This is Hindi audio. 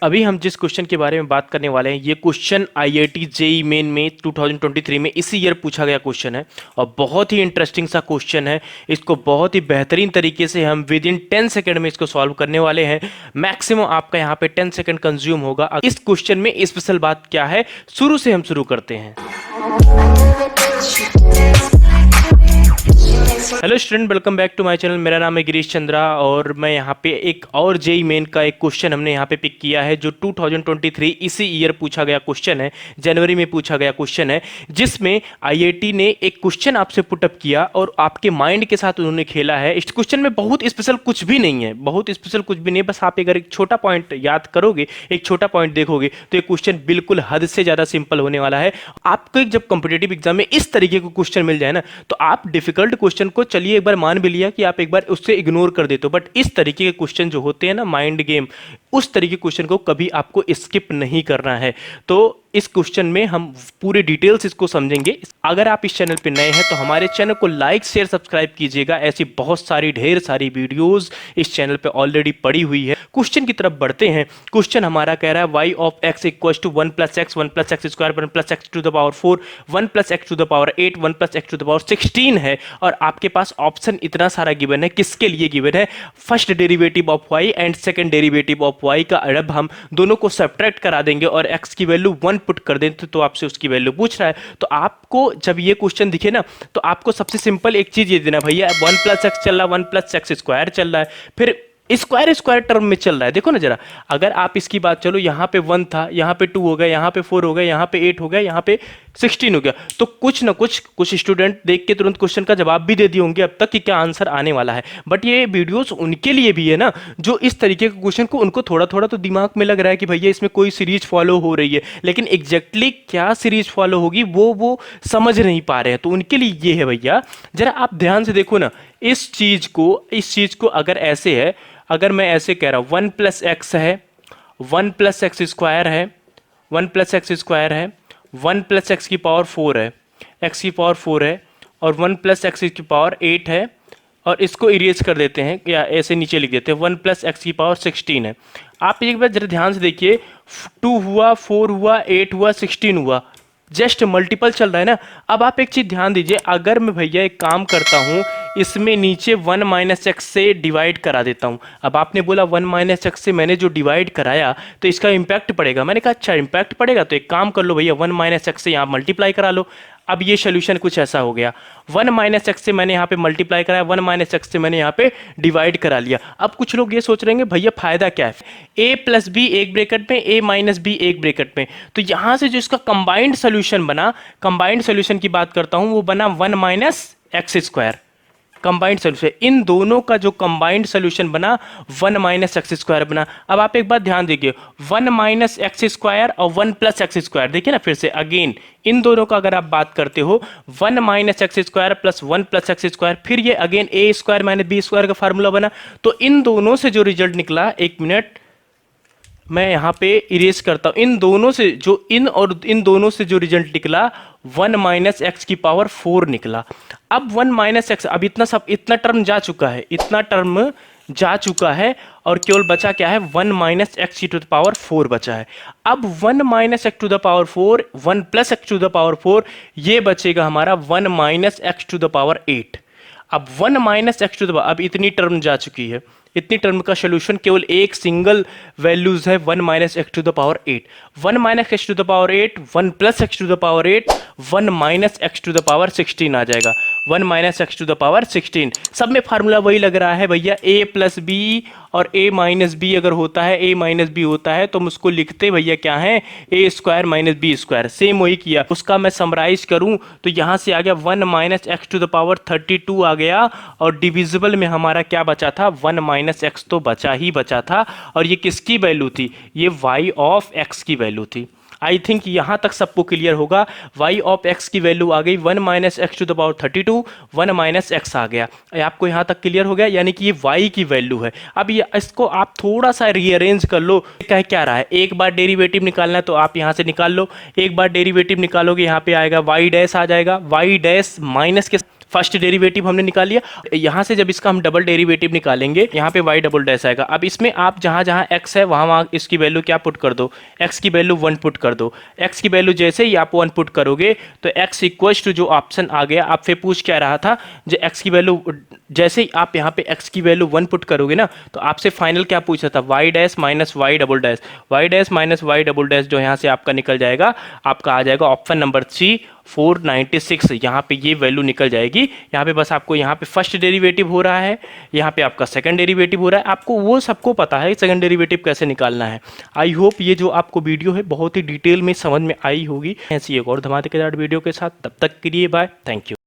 अभी हम जिस क्वेश्चन के बारे में बात करने वाले हैं ये क्वेश्चन आईआईटी जेईई मेन में 2023 में इसी ईयर पूछा गया क्वेश्चन है और बहुत ही इंटरेस्टिंग सा क्वेश्चन है। इसको बहुत ही बेहतरीन तरीके से हम विद इन 10 सेकंड में इसको सॉल्व करने वाले हैं। मैक्सिमम आपका यहाँ पे 10 सेकंड कंज्यूम होगा। इस क्वेश्चन में स्पेशल बात क्या है, शुरू से हम शुरू करते हैं। Hello student, welcome back to my channel. मेरा नाम है गिरीश चंद्रा और मैं यहाँ पे एक और जेईई मेन का एक क्वेश्चन हमने यहाँ पे पिक किया है जो 2023 इसी ईयर पूछा गया क्वेश्चन है, जनवरी में पूछा गया क्वेश्चन है, जिसमें आईआईटी ने एक क्वेश्चन आपसे पुटअप किया और आपके माइंड के साथ उन्होंने खेला है। इस क्वेश्चन में बहुत स्पेशल कुछ भी नहीं है, बहुत स्पेशल कुछ भी नहीं है। बस आप अगर एक छोटा पॉइंट याद करोगे, एक छोटा पॉइंट देखोगे तो ये क्वेश्चन बिल्कुल हद से ज़्यादा सिंपल होने वाला है। आपको जब कॉम्पिटेटिव एग्जाम में इस तरीके का क्वेश्चन मिल जाए ना, तो आप डिफिकल्ट क्वेश्चन को चलिए एक बार मान भी लिया कि आप एक बार उससे इग्नोर कर देते हो, बट इस तरीके के क्वेश्चन जो होते हैं ना, माइंड गेम, उस तरीके के क्वेश्चन को कभी आपको स्किप नहीं करना है। तो इस क्वेश्चन में हम पूरे डिटेल्स इसको समझेंगे। अगर आप इस चैनल पे नए हैं तो हमारे चैनल को लाइक शेयर सब्सक्राइब कीजिएगा। ऐसी बहुत सारी ढेर सारी वीडियोस इस चैनल पे ऑलरेडी पड़ी हुई है। क्वेश्चन की तरफ बढ़ते हैं। क्वेश्चन हमारा कह रहा है y of x equal to 1 plus x 1 plus x square 1 plus x to the power 4 1 plus x to the power 8 1 plus x to the power 16 है और आपके पास ऑप्शन इतना सारा गिवन है। किसके लिए गिवन है? First derivative of y and second derivative of y का अरब हम दोनों को सब्ट्रैक्ट करा देंगे और x की वैल्यू 1 पुट कर दें तो आपसे उसकी वैल्यू पूछ रहा है। तो आपको जब ये क्वेश्चन दिखे ना, तो आपको सबसे सिंपल एक चीज ये देना, भैया 1 प्लस एक्स चल रहा है, 1 प्लस एक्स स्क्वायर चल रहा है, फिर स्क्वायर स्क्वायर टर्म में चल रहा है। देखो ना जरा, अगर आप इसकी बात, चलो यहाँ पे 1 था, यहाँ पे 2 हो गया, यहाँ पे 4 हो गया, यहाँ पे 8 हो गया, यहाँ पे 16 हो गया, तो कुछ ना कुछ स्टूडेंट देख के तुरंत क्वेश्चन का जवाब भी दे दिए होंगे अब तक कि क्या आंसर आने वाला है। बट ये वीडियोस उनके लिए भी है ना, जो इस तरीके के क्वेश्चन को उनको थोड़ा थोड़ा तो दिमाग में लग रहा है कि भैया इसमें कोई सीरीज फॉलो हो रही है, लेकिन एग्जैक्टली क्या सीरीज फॉलो होगी वो समझ नहीं पा रहे हैं। तो उनके लिए ये है भैया, जरा आप ध्यान से देखो ना इस चीज को अगर ऐसे है, अगर मैं ऐसे कह रहा हूं 1 प्लस एक्स है, 1 प्लस एक्स स्क्वायर है, 1 प्लस एक्स स्क्वायर है, 1 प्लस एक्स की पावर 4 है, एक्स की पावर 4 है और 1 प्लस एक्स की पावर 8 है और इसको इरेज कर देते हैं या ऐसे नीचे लिख देते हैं 1 प्लस एक्स की पावर 16 है। आप एक बार जरा ध्यान से देखिए, 2 हुआ, 4 हुआ, 8 हुआ, 16 हुआ, जस्ट मल्टीपल चल रहा है ना। अब आप एक चीज ध्यान दीजिए, अगर मैं भैया एक काम करता हूं, इसमें नीचे 1 माइनस एक्स से डिवाइड करा देता हूं। अब आपने बोला 1 माइनस एक्स से मैंने जो डिवाइड कराया तो इसका इंपैक्ट पड़ेगा। मैंने कहा अच्छा इंपैक्ट पड़ेगा, तो एक काम कर लो भैया 1 माइनस एक्स से यहाँ मल्टीप्लाई करा लो। अब ये सोल्यूशन कुछ ऐसा हो गया, 1 माइनस एक्स से मैंने यहाँ पे मल्टीप्लाई कराया, 1 माइनस एक्स से मैंने यहाँ पे डिवाइड करा लिया। अब कुछ लोग ये सोच रहे हैं भैया फायदा क्या है, a प्लस बी एक ब्रैकेट में, a माइनस बी एक ब्रैकेट में, तो यहाँ से जो इसका कंबाइंड सोल्यूशन बना, कंबाइंड सोल्यूशन की बात करता हूँ, वो बना 1 minus X square. Combined solution, इन दोनों का जो कंबाइंड सोल्यूशन बना 1 माइनस एक्स स्क्वायर बना। अब आप एक बात ध्यान देखिए, 1 माइनस एक्स स्क्वायर और 1 प्लस एक्स स्क्वायर, देखिए ना फिर से अगेन इन दोनों का अगर आप बात करते हो 1 minus X square plus 1 plus x square, फिर ये अगेन ए स्क्वायर माइनस बी स्क्वायर का फार्मूला बना। तो इन दोनों से जो रिजल्ट निकला, एक मिनट मैं यहाँ पे इरेज करता हूँ, इन दोनों से जो इन दोनों से जो रिजल्ट निकला 1 माइनस एक्स की पावर 4 निकला। अब 1 माइनस एक्स, अब इतना टर्म जा चुका है, इतना टर्म जा चुका है और केवल बचा क्या है, 1 minus x to the power 4 बचा है। अब 1 minus x to the power 4, 1 plus x to the power 4, ये बचेगा हमारा 1 minus x to the power 8। अब 1 माइनस एक्स टू द, अब इतनी टर्म जा चुकी है, इतनी टर्म का सोल्यूशन केवल एक सिंगल वैल्यूज है 1 minus x to the power 8, 1 minus x to the power 8, 1 plus x to the power 8, 1 minus x to the power 16 आ जाएगा, 1 minus x to the power 16। सब में फार्मूला वही लग रहा है भैया, a प्लस बी और a माइनस बी अगर होता है, a माइनस बी होता है तो हम उसको लिखते भैया क्या है, a square minus B square. Same वही किया, उसका मैं समराइज करूं तो यहां से आ गया 1 minus x to the power 32 आ गया और डिविजिबल में हमारा क्या बचा था, 1 माइनस एक्स तो बचा ही बचा था। और ये किसकी वैल्यू थी, ये y ऑफ x की वैल्यू थी। आई थिंक यहां तक सबको क्लियर होगा। y ऑफ x की वैल्यू आ गई 1 minus x to the power 32, 1 minus X आ गया। आपको यहां तक क्लियर हो गया, यानी कि ये y की वैल्यू है। अब ये इसको आप थोड़ा सा रीअरेंज कर लो, क्या रहा है, एक बार डेरिवेटिव निकालना है तो आप यहां से निकाल लो, एक बार डेरिवेटिव निकालोगे यहाँ पे आएगा y डैश आ जाएगा, y डैश माइनस के फर्स्ट डेरिवेटिव हमने निकाल लिया। यहाँ से जब इसका हम डबल डेरिवेटिव निकालेंगे, यहाँ पे y डबल डैश आएगा। अब इसमें आप जहाँ जहाँ x है वहाँ इसकी वैल्यू क्या पुट कर दो, x की वैल्यू 1 पुट कर दो। x की वैल्यू जैसे ही आप 1 पुट करोगे तो x इक्वल्स टू जो ऑप्शन आ गया, आप फिर पूछ क्या रहा था, जो x की वैल्यू जैसे ही आप यहाँ पे x की वैल्यू 1 पुट करोगे ना, तो आपसे फाइनल क्या पूछा था, y dash minus y double dash. y dash minus y double dash जो यहाँ से आपका निकल जाएगा, आपका आ जाएगा ऑप्शन नंबर सी 496। यहाँ पे ये वैल्यू निकल जाएगी। यहाँ पे बस आपको यहाँ पे फर्स्ट डेरिवेटिव हो रहा है, यहाँ पे आपका सेकंड डेरिवेटिव हो रहा है, आपको वो सबको पता है सेकंड डेरिवेटिव कैसे निकालना है। आई होप ये जो आपको वीडियो है बहुत ही डिटेल में समझ में आई होगी। ऐसी एक और धमाकेदार वीडियो के साथ, तब तक के लिए बाय, थैंक यू।